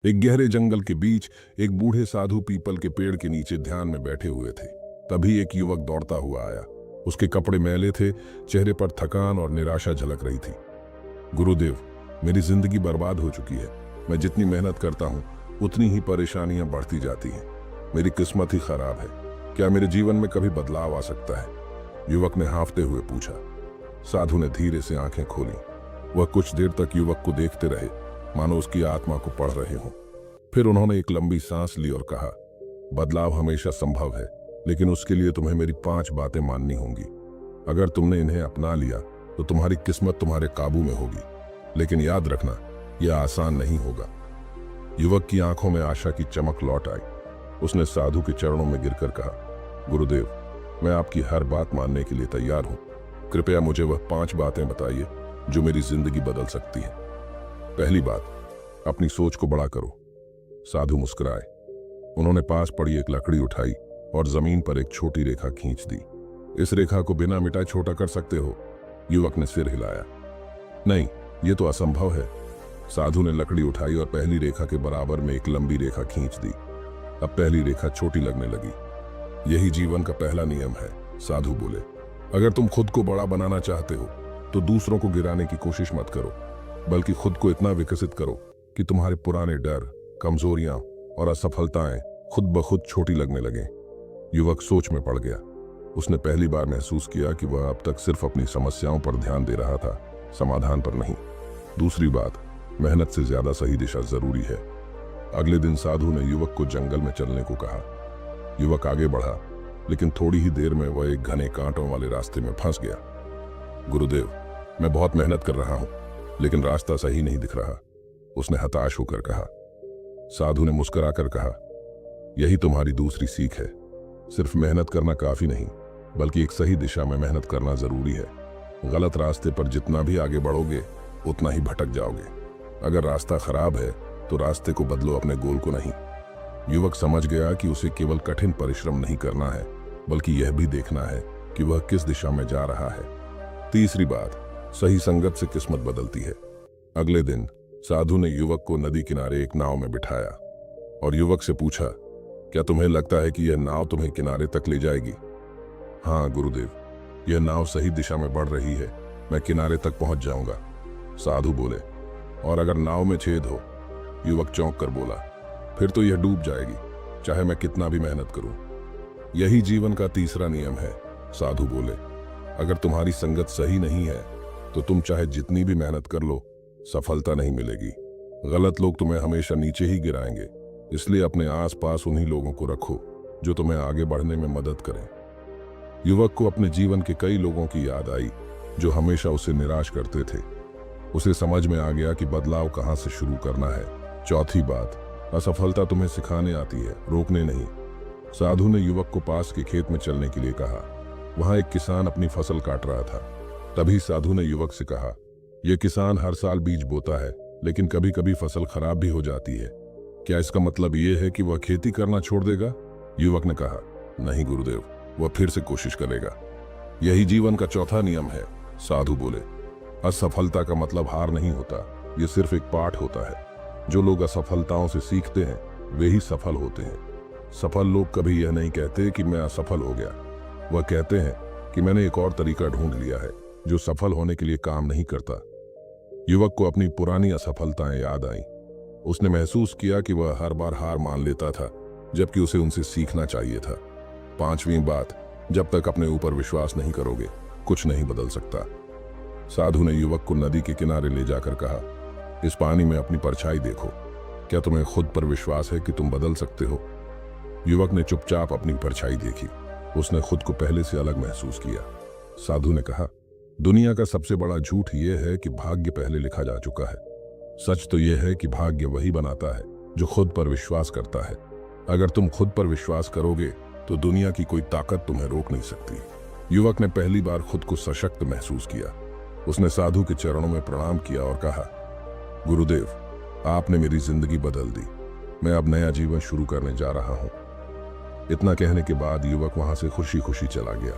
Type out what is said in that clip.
एक गहरे जंगल के बीच एक बूढ़े साधु पीपल के पेड़ के नीचे ध्यान में बैठे हुए थे। तभी एक युवक दौड़ता हुआ आया। उसके कपड़े मैले थे, चेहरे पर थकान और निराशा झलक रही थी। गुरुदेव, मेरी जिंदगी बर्बाद हो चुकी है। मैं जितनी मेहनत करता हूँ उतनी ही परेशानियां बढ़ती जाती हैं। मेरी किस्मत ही खराब है। क्या मेरे जीवन में कभी बदलाव आ सकता है? युवक ने हाँफते हुए पूछा। साधु ने धीरे से आंखें खोली। वह कुछ देर तक युवक को देखते रहे, मानो उसकी आत्मा को पढ़ रहे हों। फिर उन्होंने एक लंबी सांस ली और कहा, बदलाव हमेशा संभव है, लेकिन उसके लिए तुम्हें मेरी 5 बातें माननी होंगी। अगर तुमने इन्हें अपना लिया तो तुम्हारी किस्मत तुम्हारे काबू में होगी, लेकिन याद रखना, यह आसान नहीं होगा। युवक की आंखों में आशा की चमक लौट आई। उसने साधु के चरणों में गिरकर कहा, गुरुदेव, मैं आपकी हर बात मानने के लिए तैयार हूं। कृपया मुझे वह 5 बातें बताइए जो मेरी जिंदगी बदल सकती हैं। पहली बात, अपनी सोच को बड़ा करो। साधु मुस्कुराए। उन्होंने पास पड़ी एक लकड़ी उठाई और जमीन पर एक छोटी रेखा खींच दी। इस रेखा को बिना मिटाए छोटा कर सकते हो? युवक ने सिर हिलाया। नहीं, यह तो असंभव है। साधु ने लकड़ी उठाई और पहली रेखा के बराबर में एक लंबी रेखा खींच दी। अब पहली रेखा छोटी लगने लगी। यही जीवन का पहला नियम है, साधु बोले। अगर तुम खुद को बड़ा बनाना चाहते हो तो दूसरों को गिराने की कोशिश मत करो, बल्कि खुद को इतना विकसित करो कि तुम्हारे पुराने डर, कमजोरियां और असफलताएं खुद ब खुद छोटी लगने लगें। युवक सोच में पड़ गया। उसने पहली बार महसूस किया कि वह अब तक सिर्फ अपनी समस्याओं पर ध्यान दे रहा था, समाधान पर नहीं। दूसरी बात, मेहनत से ज्यादा सही दिशा जरूरी है। अगले दिन साधु ने युवक को जंगल में चलने को कहा। युवक आगे बढ़ा, लेकिन थोड़ी ही देर में वह एक घने कांटों वाले रास्ते में फंस गया। गुरुदेव, मैं बहुत मेहनत कर रहा हूं, लेकिन रास्ता सही नहीं दिख रहा, उसने हताश होकर कहा। साधु ने मुस्कुराकर कहा, यही तुम्हारी दूसरी सीख है। सिर्फ मेहनत करना काफी नहीं, बल्कि एक सही दिशा में मेहनत करना जरूरी है। गलत रास्ते पर जितना भी आगे बढ़ोगे उतना ही भटक जाओगे। अगर रास्ता खराब है तो रास्ते को बदलो, अपने गोल को नहीं। युवक समझ गया कि उसे केवल कठिन परिश्रम नहीं करना है, बल्कि यह भी देखना है कि वह किस दिशा में जा रहा है। तीसरी बात, सही संगत से किस्मत बदलती है। अगले दिन साधु ने युवक को नदी किनारे एक नाव में बिठाया और युवक से पूछा, क्या तुम्हें लगता है कि यह नाव तुम्हें किनारे तक ले जाएगी? हाँ गुरुदेव, यह नाव सही दिशा में बढ़ रही है, मैं किनारे तक पहुंच जाऊंगा, साधु बोले। और अगर नाव में छेद हो? युवक चौंक कर बोला, फिर तो यह डूब जाएगी, चाहे मैं कितना भी मेहनत करूं। यही जीवन का तीसरा नियम है, साधु बोले। अगर तुम्हारी संगत सही नहीं है तो तुम चाहे जितनी भी मेहनत कर लो, सफलता नहीं मिलेगी। गलत लोग तुम्हें हमेशा नीचे ही गिराएंगे, इसलिए अपने आसपास उन्हीं लोगों को रखो जो तुम्हें आगे बढ़ने में मदद करें। युवक को अपने जीवन के कई लोगों की याद आई जो हमेशा उसे निराश करते थे। उसे समझ में आ गया कि बदलाव कहां से शुरू करना है। चौथी बात, असफलता तुम्हें सिखाने आती है, रोकने नहीं। साधु ने युवक को पास के खेत में चलने के लिए कहा। वहां एक किसान अपनी फसल काट रहा था। तभी साधु ने युवक से कहा, यह किसान हर साल बीज बोता है, लेकिन कभी कभी फसल खराब भी हो जाती है। क्या इसका मतलब यह है कि वह खेती करना छोड़ देगा? युवक ने कहा, नहीं गुरुदेव, वह फिर से कोशिश करेगा। यही जीवन का चौथा नियम है, साधु बोले। असफलता का मतलब हार नहीं होता, यह सिर्फ एक पाठ होता है। जो लोग असफलताओं से सीखते हैं वे ही सफल होते हैं। सफल लोग कभी यह नहीं कहते कि मैं असफल हो गया, वह कहते हैं कि मैंने एक और तरीका ढूंढ लिया है जो सफल होने के लिए काम नहीं करता। युवक को अपनी पुरानी असफलताएं याद आईं। उसने महसूस किया कि वह हर बार हार मान लेता था, जबकि उसे उनसे सीखना चाहिए था। 5वीं बात, जब तक अपने ऊपर विश्वास नहीं करोगे कुछ नहीं बदल सकता। साधु ने युवक को नदी के किनारे ले जाकर कहा, इस पानी में अपनी परछाई देखो, क्या तुम्हें खुद पर विश्वास है कि तुम बदल सकते हो? युवक ने चुपचाप अपनी परछाई देखी। उसने खुद को पहले से अलग महसूस किया। साधु ने कहा, दुनिया का सबसे बड़ा झूठ यह है कि भाग्य पहले लिखा जा चुका है। सच तो यह है कि भाग्य वही बनाता है जो खुद पर विश्वास करता है। अगर तुम खुद पर विश्वास करोगे तो दुनिया की कोई ताकत तुम्हें रोक नहीं सकती। युवक ने पहली बार खुद को सशक्त महसूस किया। उसने साधु के चरणों में प्रणाम किया और कहा, गुरुदेव, आपने मेरी जिंदगी बदल दी। मैं अब नया जीवन शुरू करने जा रहा हूं। इतना कहने के बाद युवक वहां से खुशी खुशी चला गया।